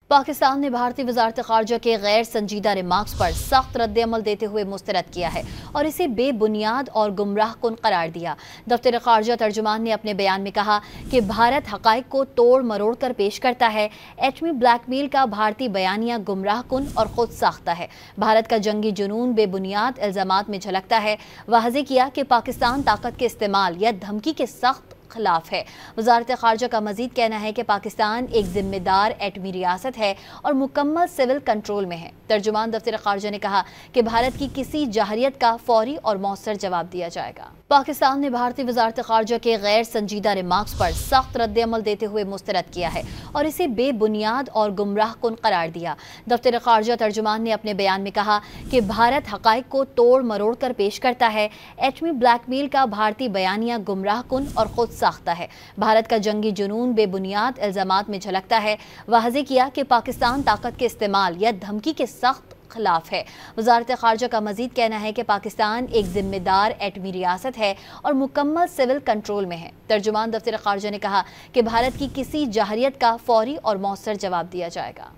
पाकिस्तान ने भारतीय वजारत खारजा के गैर संजीदा रिमार्क्स पर सख्त रद्द-ए-अमल देते हुए मुस्तरद किया है और इसे बेबुनियाद और गुमराह कुन करार दिया। दफ्तर खारजा तर्जुमान ने अपने बयान में कहा कि भारत हकाइक को तोड़ मरोड़ कर पेश करता है। एटमी ब्लैकमेल का भारतीय बयानिया गुमराह कुन और खुद साख्ता है। भारत का जंगी जुनून बेबुनियाद इल्जामात में झलकता है। वाज़ेह किया कि पाकिस्तान ताकत के इस्तेमाल या धमकी के सख्त खिलाफ है। वजारत खारजा का मजीद कहना है कि पाकिस्तान एक जिम्मेदार एटमी रियासत है और मुकम्मल सिविल कंट्रोल में है। तर्जुमान दफ्तर खारजा ने कहा कि भारत की किसी जाहरियत का फौरी और मौसर जवाब दिया जाएगा। पाकिस्तान ने भारतीय वजारत खारजा के गैर संजीदा रिमार्क्स पर सख्त रद्द-ए-अमल देते हुए मुस्तरद किया है और इसे बेबुनियाद और गुमराह कुन करार दिया। दफ्तर खारजा तर्जुमान ने अपने बयान में कहा कि भारत हकाइक को तोड़ मरोड़ कर पेश करता है। एटमी ब्लैकमेल का भारतीय बयानिया गुमराह कुन और खुद साख्ता है। भारत का जंगी जुनून बेबुनियाद इल्जामात में झलकता है। वाज़ेह किया कि पाकिस्तान ताकत के इस्तेमाल या धमकी के सख्त खिलाफ है। वजारत खारजा का मजीद कहना है कि पाकिस्तान एक जिम्मेदार एटमी रियासत है और मुकम्मल सिविल कंट्रोल में है। तर्जुमान दफ्तर खारजा ने कहा कि भारत की किसी जाहरियत का फौरी और मौसर जवाब दिया जाएगा।